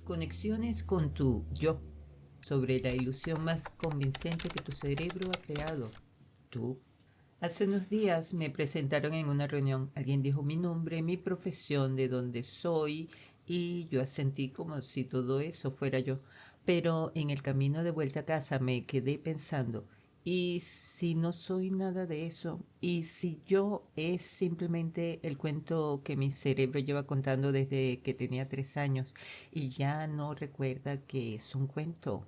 Conexiones con tu yo sobre la ilusión más convincente que tu cerebro ha creado. Tú. Hace unos días me presentaron en una reunión. Alguien dijo mi nombre, mi profesión, de dónde soy y yo asentí como si todo eso fuera yo. Pero en el camino de vuelta a casa me quedé pensando, ¿y si no soy nada de eso? ¿Y si yo es simplemente el cuento que mi cerebro lleva contando desde que tenía 3 años y ya no recuerda que es un cuento?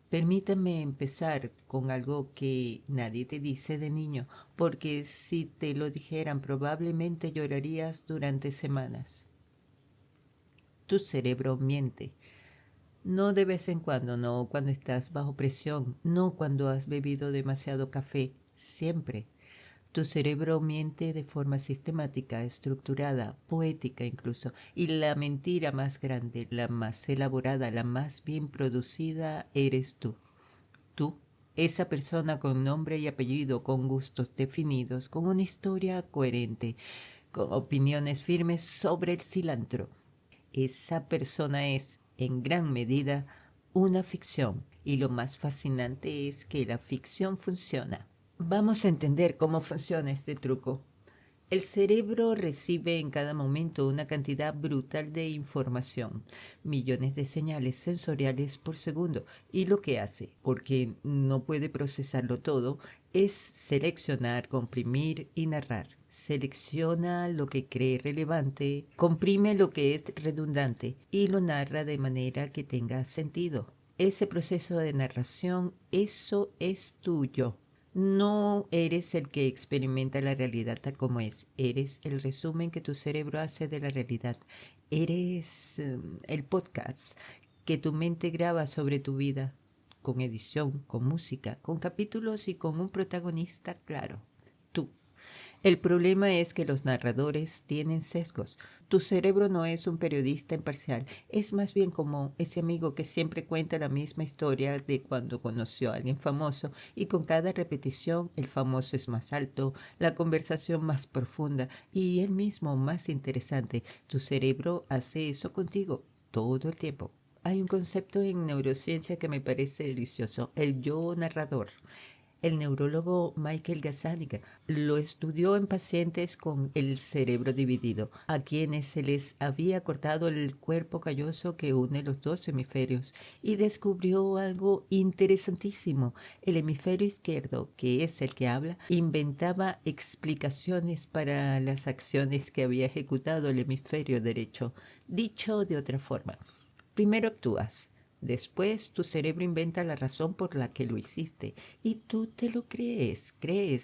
Permítame empezar con algo que nadie te dice de niño, porque si te lo dijeran probablemente llorarías durante semanas. Tu cerebro miente. No de vez en cuando, no cuando estás bajo presión, no cuando has bebido demasiado café, siempre. Tu cerebro miente de forma sistemática, estructurada, poética incluso, y la mentira más grande, la más elaborada, la más bien producida, eres tú. Tú, esa persona con nombre y apellido, con gustos definidos, con una historia coherente, con opiniones firmes sobre el cilantro. Esa persona es, en gran medida, una ficción, y lo más fascinante es que la ficción funciona. Vamos a entender cómo funciona este truco. El cerebro recibe en cada momento una cantidad brutal de información, millones de señales sensoriales por segundo, y lo que hace, porque no puede procesarlo todo, es seleccionar, comprimir y narrar. Selecciona lo que cree relevante, comprime lo que es redundante y lo narra de manera que tenga sentido. Ese proceso de narración, eso es tuyo. No eres el que experimenta la realidad tal como es, eres el resumen que tu cerebro hace de la realidad, eres el podcast que tu mente graba sobre tu vida, con edición, con música, con capítulos y con un protagonista claro, tú. El problema es que los narradores tienen sesgos. Tu cerebro no es un periodista imparcial, es más bien como ese amigo que siempre cuenta la misma historia de cuando conoció a alguien famoso y con cada repetición el famoso es más alto, la conversación más profunda y él mismo más interesante. Tu cerebro hace eso contigo todo el tiempo. Hay un concepto en neurociencia que me parece delicioso, el yo narrador. El neurólogo Michael Gazzaniga lo estudió en pacientes con el cerebro dividido, a quienes se les había cortado el cuerpo calloso que une los dos hemisferios, y descubrió algo interesantísimo. El hemisferio izquierdo, que es el que habla, inventaba explicaciones para las acciones que había ejecutado el hemisferio derecho. Dicho de otra forma, primero actúas. Después tu cerebro inventa la razón por la que lo hiciste y tú te lo crees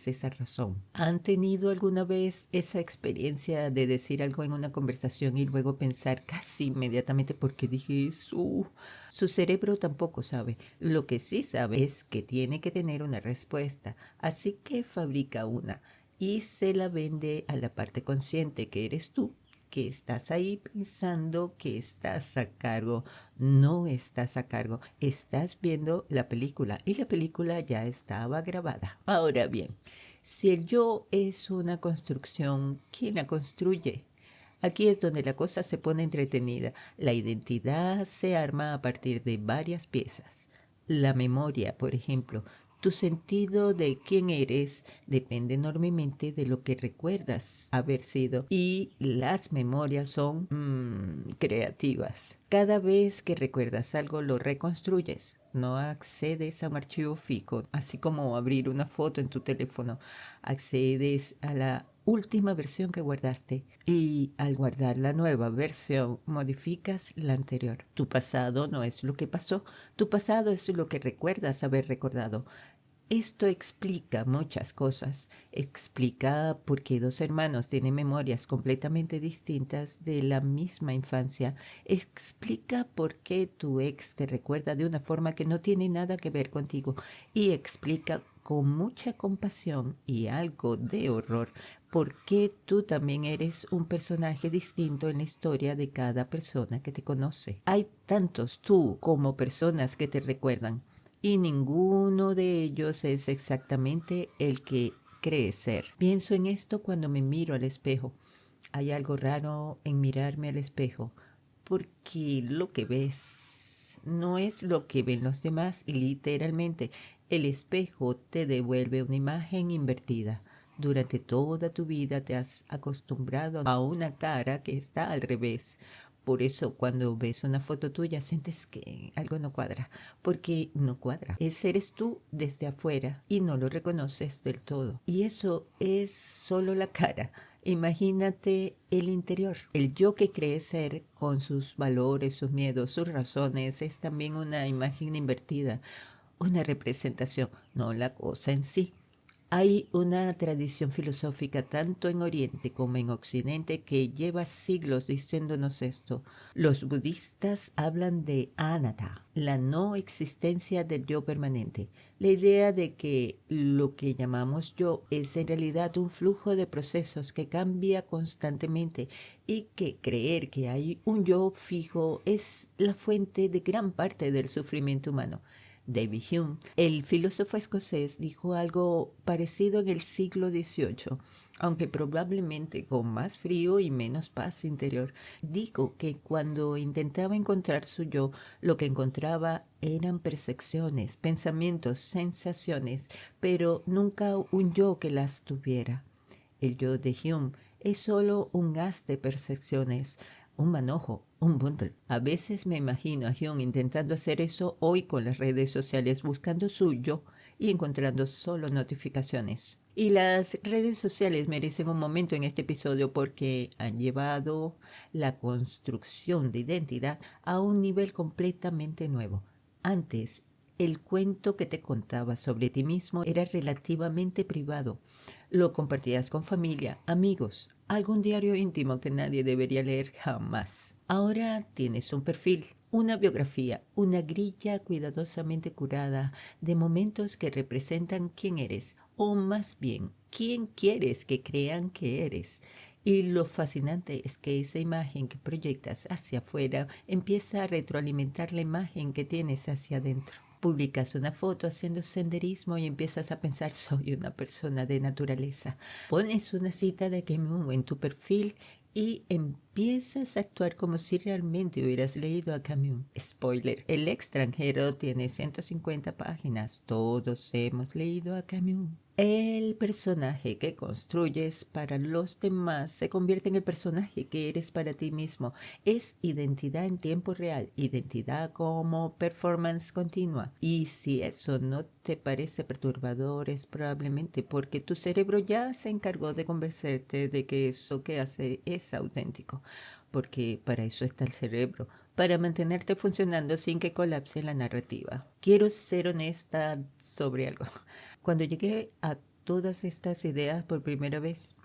esa razón. ¿Han tenido alguna vez esa experiencia de decir algo en una conversación y luego pensar casi inmediatamente por qué dije eso? Su cerebro tampoco sabe. Lo que sí sabe es que tiene que tener una respuesta, así que fabrica una y se la vende a la parte consciente que eres tú, que estás ahí pensando que estás a cargo. No estás a cargo, estás viendo la película y la película ya estaba grabada. Ahora bien, si el yo es una construcción, ¿quién la construye? Aquí es donde la cosa se pone entretenida. La identidad se arma a partir de varias piezas. La memoria, por ejemplo, tu sentido de quién eres depende enormemente de lo que recuerdas haber sido y las memorias son creativas. Cada vez que recuerdas algo lo reconstruyes. No accedes a un archivo fijo, así como abrir una foto en tu teléfono. Accedes a la última versión que guardaste y al guardar la nueva versión modificas la anterior. Tu pasado no es lo que pasó, tu pasado es lo que recuerdas haber recordado. Esto explica muchas cosas. Explica por qué dos hermanos tienen memorias completamente distintas de la misma infancia. Explica por qué tu ex te recuerda de una forma que no tiene nada que ver contigo. Y explica con mucha compasión y algo de horror por qué tú también eres un personaje distinto en la historia de cada persona que te conoce. Hay tantos tú como personas que te recuerdan y ninguno de ellos es exactamente el que crees ser. Pienso en esto cuando me miro al espejo. Hay algo raro en mirarme al espejo. porque lo que ves no es lo que ven los demás. Literalmente, el espejo te devuelve una imagen invertida. Durante toda tu vida te has acostumbrado a una cara que está al revés. Por eso cuando ves una foto tuya sientes que algo no cuadra, porque no cuadra. Ese eres tú desde afuera y no lo reconoces del todo. Y eso es solo la cara. Imagínate el interior. El yo que cree ser, con sus valores, sus miedos, sus razones, es también una imagen invertida, una representación, no la cosa en sí. Hay una tradición filosófica tanto en Oriente como en Occidente que lleva siglos diciéndonos esto. Los budistas hablan de anatta, la no existencia del yo permanente. La idea de que lo que llamamos yo es en realidad un flujo de procesos que cambia constantemente y que creer que hay un yo fijo es la fuente de gran parte del sufrimiento humano. David Hume, el filósofo escocés, dijo algo parecido en el siglo XVIII, aunque probablemente con más frío y menos paz interior. Dijo que cuando intentaba encontrar su yo, lo que encontraba eran percepciones, pensamientos, sensaciones, pero nunca un yo que las tuviera. El yo de Hume es solo un haz de percepciones, un manojo, un bundle. A veces me imagino a Hume intentando hacer eso hoy con las redes sociales, buscando su yo y encontrando solo notificaciones. Y las redes sociales merecen un momento en este episodio porque han llevado la construcción de identidad a un nivel completamente nuevo. Antes, el cuento que te contaba sobre ti mismo era relativamente privado. Lo compartías con familia, amigos, algún diario íntimo que nadie debería leer jamás. Ahora tienes un perfil, una biografía, una grilla cuidadosamente curada de momentos que representan quién eres, o más bien, quién quieres que crean que eres. Y lo fascinante es que esa imagen que proyectas hacia afuera empieza a retroalimentar la imagen que tienes hacia adentro. Publicas una foto haciendo senderismo y empiezas a pensar, soy una persona de naturaleza. Pones una cita de Camus en tu perfil y empiezas a actuar como si realmente hubieras leído a Camus. Spoiler, El extranjero tiene 150 páginas. Todos hemos leído a Camus. El personaje que construyes para los demás se convierte en el personaje que eres para ti mismo. Es identidad en tiempo real, identidad como performance continua. Y si eso no te parece perturbador, es probablemente porque tu cerebro ya se encargó de convencerte de que eso que hace es auténtico. Porque para eso está el cerebro, para mantenerte funcionando sin que colapse la narrativa. Quiero ser honesta sobre algo. Cuando llegué a todas estas ideas por primera vez,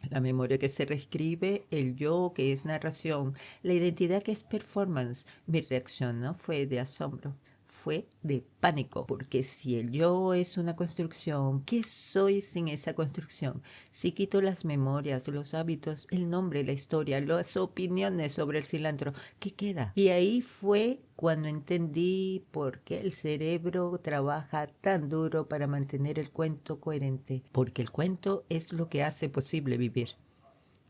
la memoria que se reescribe, el yo que es narración, la identidad que es performance, mi reacción no fue de asombro, fue de pánico, porque si el yo es una construcción, ¿qué soy sin esa construcción? Si quito las memorias, los hábitos, el nombre, la historia, las opiniones sobre el cilantro, ¿qué queda? Y ahí fue cuando entendí por qué el cerebro trabaja tan duro para mantener el cuento coherente, porque el cuento es lo que hace posible vivir.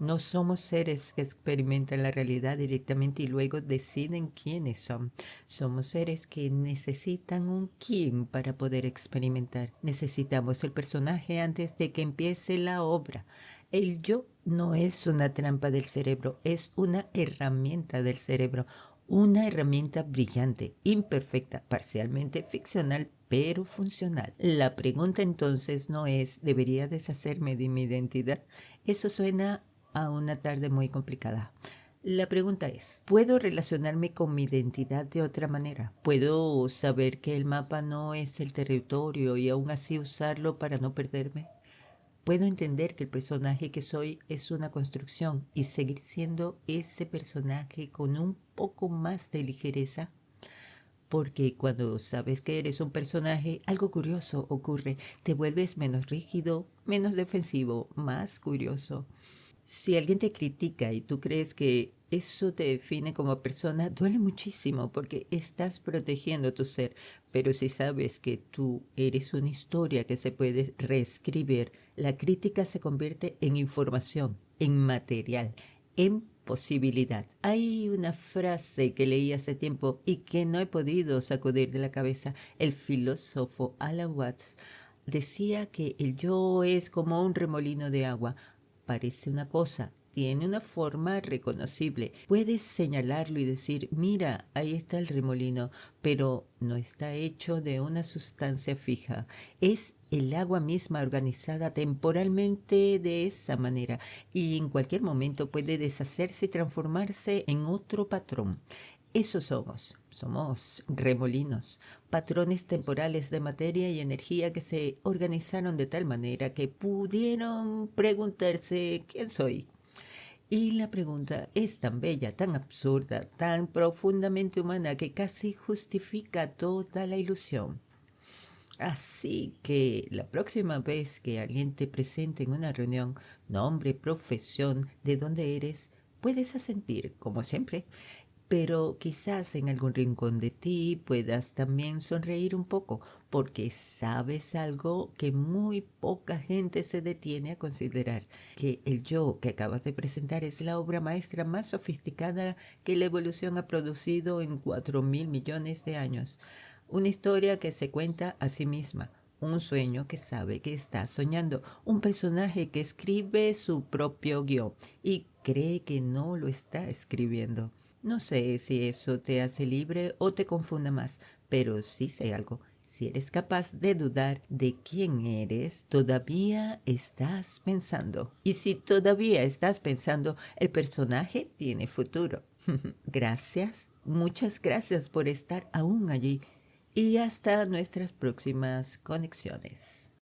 No somos seres que experimentan la realidad directamente y luego deciden quiénes son. Somos seres que necesitan un quién para poder experimentar. Necesitamos el personaje antes de que empiece la obra. El yo no es una trampa del cerebro, es una herramienta del cerebro. Una herramienta brillante, imperfecta, parcialmente ficcional, pero funcional. La pregunta entonces no es, ¿debería deshacerme de mi identidad? Eso suena a una tarde muy complicada. La pregunta es, ¿puedo relacionarme con mi identidad de otra manera? ¿Puedo saber que el mapa no es el territorio y aún así usarlo para no perderme? ¿Puedo entender que el personaje que soy es una construcción y seguir siendo ese personaje con un poco más de ligereza? Porque cuando sabes que eres un personaje, algo curioso ocurre. Te vuelves menos rígido, menos defensivo, más curioso. Si alguien te critica y tú crees que eso te define como persona, duele muchísimo porque estás protegiendo tu ser. Pero si sabes que tú eres una historia que se puede reescribir, la crítica se convierte en información, en material, en posibilidad. Hay una frase que leí hace tiempo y que no he podido sacudir de la cabeza. El filósofo Alan Watts decía que el yo es como un remolino de agua. Parece una cosa, tiene una forma reconocible. Puedes señalarlo y decir, mira, ahí está el remolino, pero no está hecho de una sustancia fija. Es el agua misma organizada temporalmente de esa manera y en cualquier momento puede deshacerse y transformarse en otro patrón. Eso somos remolinos, patrones temporales de materia y energía que se organizaron de tal manera que pudieron preguntarse ¿quién soy? Y la pregunta es tan bella, tan absurda, tan profundamente humana que casi justifica toda la ilusión. Así que la próxima vez que alguien te presente en una reunión nombre, profesión, de dónde eres, puedes asentir, como siempre, pero quizás en algún rincón de ti puedas también sonreír un poco, porque sabes algo que muy poca gente se detiene a considerar, que el yo que acabas de presentar es la obra maestra más sofisticada que la evolución ha producido en 4.000 millones de años. Una historia que se cuenta a sí misma. Un sueño que sabe que está soñando, un personaje que escribe su propio guión y cree que no lo está escribiendo. No sé si eso te hace libre o te confunda más, pero sí sé algo. Si eres capaz de dudar de quién eres, todavía estás pensando. Y si todavía estás pensando, el personaje tiene futuro. Gracias, muchas gracias por estar aún allí y hasta nuestras próximas conexiones.